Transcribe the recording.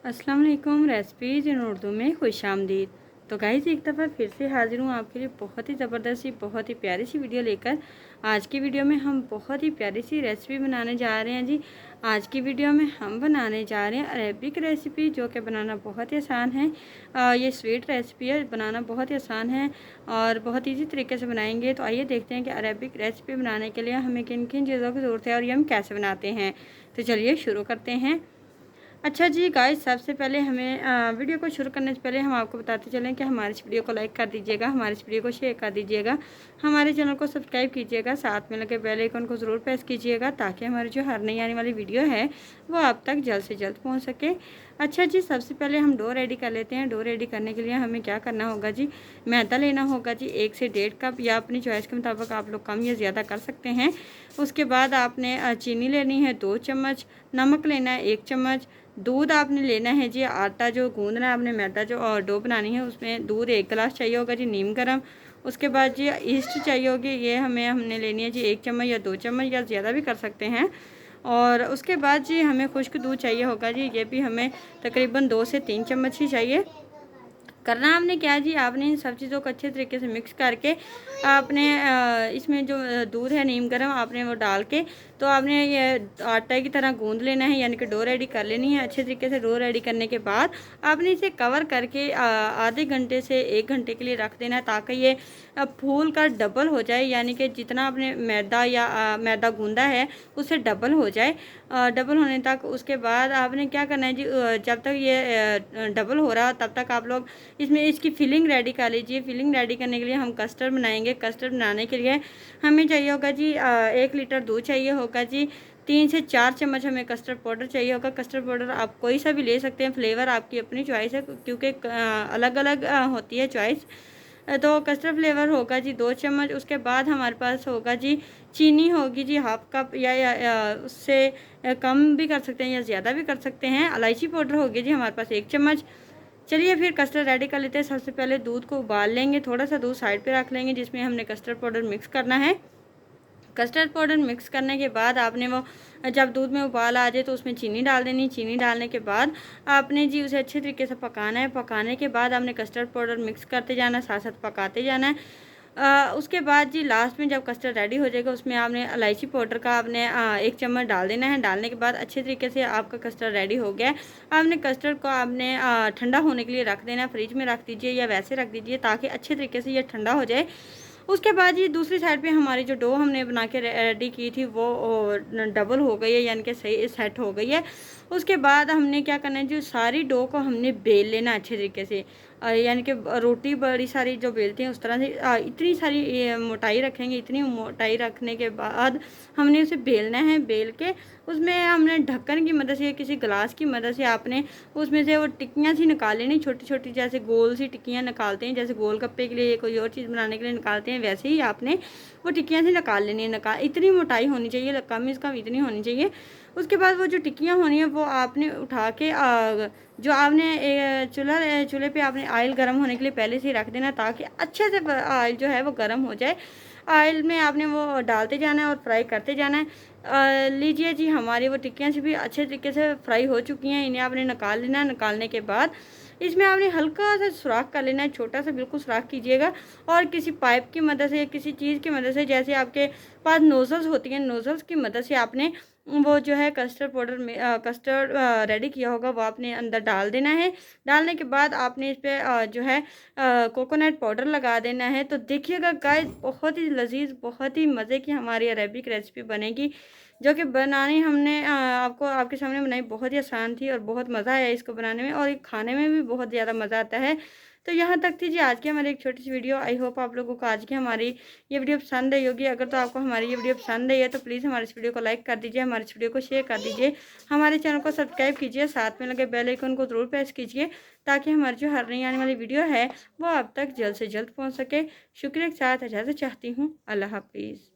अस्सलाम वालेकुम। रेसिपीज़ इन उर्दू में खुशामदीद। तो गाइज़ एक दफ़ा फिर से हाज़िर हूँ आपके लिए बहुत ही ज़बरदस्त सी बहुत ही प्यारी सी वीडियो लेकर। आज की वीडियो में हम बहुत ही प्यारी सी रेसिपी बनाने जा रहे हैं जी। आज की वीडियो में हम बनाने जा रहे हैं अरेबिक रेसिपी, जो कि बनाना बहुत ही आसान है। ये स्वीट रेसिपी है, बनाना बहुत ही आसान है और बहुत ईजी तरीके से बनाएंगे। तो आइए देखते हैं कि अरेबिक रेसिपी बनाने के लिए हमें किन किन चीज़ों की ज़रूरत है और ये हम कैसे बनाते हैं। तो चलिए शुरू करते हैं। अच्छा जी गाइस, सबसे पहले हमें वीडियो को शुरू करने से पहले हम आपको बताते चलें कि हमारे इस वीडियो को लाइक कर दीजिएगा, हमारे इस वीडियो को शेयर कर दीजिएगा, हमारे चैनल को सब्सक्राइब कीजिएगा, साथ में लगे बेल आइकन को ज़रूर प्रेस कीजिएगा ताकि हमारी जो हर नई आने वाली वीडियो है वो आप तक जल्द से जल्द पहुँच सके। अच्छा जी, सबसे पहले हम डो रेडी कर लेते हैं। डो रेडी करने के लिए हमें क्या करना होगा जी, मैदा लेना होगा जी 1 से 1.5 कप, या अपनी चॉइस के मुताबिक आप लोग कम या ज़्यादा कर सकते हैं। उसके बाद आपने चीनी लेनी है 2 चम्मच, नमक लेना है 1 चम्मच, दूध आपने लेना है जी, आटा जो गूंदना है आपने, मैदा जो और डो बनानी है उसमें दूध 1 गिलास चाहिए होगा जी, नीम गर्म। उसके बाद जी ईस्ट चाहिए होगी, ये हमने लेनी है जी 1 चम्मच या 2 चम्मच या ज़्यादा भी कर सकते हैं। और उसके बाद जी हमें खुश्क दूध चाहिए होगा जी, ये भी हमें तकरीबन 2 से 3 चम्मच ही चाहिए। करना आपने क्या जी, आपने इन सब चीज़ों को अच्छे तरीके से मिक्स करके आपने इसमें जो दूध है नीम गर्म आपने वो डाल के, तो आपने ये आटे की तरह गूंद लेना है, यानी कि डो रेडी कर लेनी है। अच्छे तरीके से डो रेडी करने के बाद आपने इसे कवर करके आधे घंटे से 1 घंटे के लिए रख देना है, ताकि ये फूल कर डबल हो जाए, यानी कि जितना आपने मैदा या मैदा गूंदा है उससे डबल हो जाए, डबल होने तक। उसके बाद आपने क्या करना है जी, जब तक ये डबल हो रहा तब तक आप लोग इसमें इसकी फिलिंग रेडी कर लीजिए। फिलिंग रेडी करने के लिए हम कस्टर्ड बनाएंगे। कस्टर्ड बनाने के लिए हमें चाहिए होगा जी 1 लीटर दूध चाहिए होगा जी, 3 से 4 चम्मच हमें कस्टर्ड पाउडर चाहिए होगा। कस्टर्ड पाउडर आप कोई सा भी ले सकते हैं, फ्लेवर आपकी अपनी चॉइस है, क्योंकि अलग अलग होती है चॉइस। तो कस्टर्ड फ्लेवर होगा जी 2 चम्मच। उसके बाद हमारे पास होगा जी चीनी होगी जी हाफ कप, या उससे कम भी कर सकते हैं या ज़्यादा भी कर सकते हैं। इलायची पाउडर होगी जी हमारे पास 1 चम्मच। चलिए फिर कस्टर्ड रेडी कर लेते हैं। सबसे पहले दूध को उबाल लेंगे, थोड़ा सा दूध साइड पे रख लेंगे जिसमें हमने कस्टर्ड पाउडर मिक्स करना है। कस्टर्ड पाउडर मिक्स करने के बाद आपने वो जब दूध में उबाल आ जाए तो उसमें चीनी डाल देनी। चीनी डालने के बाद आपने जी उसे अच्छे तरीके से पकाना है। पकाने के बाद आपने कस्टर्ड पाउडर मिक्स करते जाना है, साथ साथ पकाते जाना है। उसके बाद जी लास्ट में जब कस्टर्ड रेडी हो जाएगा उसमें आपने इलायची पाउडर का आपने 1 चम्मच डाल देना है। डालने के बाद अच्छे तरीके से आपका कस्टर्ड रेडी हो गया है। आपने कस्टर्ड को आपने ठंडा होने के लिए रख देना है, फ्रिज में रख दीजिए या वैसे रख दीजिए ताकि अच्छे तरीके से ये ठंडा हो जाए। उसके बाद ये दूसरी साइड पे हमारी जो डो हमने बना के रेडी की थी वो डबल हो गई है, यानी कि सही सेट हो गई है। उसके बाद हमने क्या करना है, जो सारी डो को हमने बेल लेना अच्छे तरीके से, यानी कि रोटी बड़ी सारी जो बेलते हैं उस तरह से इतनी सारी मोटाई रखेंगे। इतनी मोटाई रखने के बाद हमने उसे बेलना है। बेल के उसमें हमने ढक्कन की मदद से, किसी गिलास की मदद से आपने उसमें से वो टिक्कियाँ सी निकाल लेनी, छोटी छोटी, जैसे गोल सी टिक्कियाँ निकालते हैं, जैसे गोलगप्पे के लिए कोई और चीज़ बनाने के लिए निकालते हैं, वैसे ही आपने वो टिक्कियाँ सी निकाल लेनी है। इतनी मोटाई होनी चाहिए, कम से कम इतनी होनी चाहिए। उसके बाद वो जो टिक्कियाँ होनी है वो आपने उठा के जो आपने चूल्हे पे आपने ऑयल गर्म होने के लिए पहले से ही रख देना, ताकि अच्छे से ऑयल जो है वो गर्म हो जाए। ऑयल में आपने वो डालते जाना है और फ्राई करते जाना है। लीजिए जी, हमारी वो टिक्कियाँ से भी अच्छे तरीके से फ्राई हो चुकी हैं। इन्हें आपने निकाल लेना है। निकालने के बाद इसमें आपने हल्का सा सुराख कर लेना है, छोटा सा बिल्कुल सुराख कीजिएगा, और किसी पाइप की मदद से या किसी चीज़ की मदद से, जैसे आपके पास नोज़ल्स होती हैं, नोज़ल्स की मदद से आपने वो जो है कस्टर्ड पाउडर में कस्टर्ड रेडी किया होगा वो आपने अंदर डाल देना है। डालने के बाद आपने इस पे जो है कोकोनट पाउडर लगा देना है। तो देखिएगा गाइस, बहुत ही लजीज, बहुत ही मज़े की हमारी अरेबिक रेसिपी बनेगी, जो कि बनानी हमने आपको आपके सामने बनाई बहुत ही आसान थी और बहुत मज़ा आया इसको बनाने में, और ये खाने में भी बहुत ज़्यादा मज़ा आता है। तो यहाँ तक थी जी आज की हमारी एक छोटी सी वीडियो। आई होप आप लोगों को आज की हमारी ये वीडियो पसंद आई होगी। अगर तो आपको हमारी ये वीडियो पसंद आई है तो प्लीज़ हमारे इस वीडियो को लाइक कर दीजिए, हमारे इस वीडियो को शेयर कर दीजिए, हमारे चैनल को सब्सक्राइब कीजिए, साथ में लगे बेल आइकन को ज़रूर प्रेस कीजिए ताकि हमारी जो हर नई आने वाली वीडियो है वो आप तक जल्द से जल्द पहुँच सके। शुक्रिया के साथ इजाज़त चाहती हूँ। अल्लाह हाफिज़।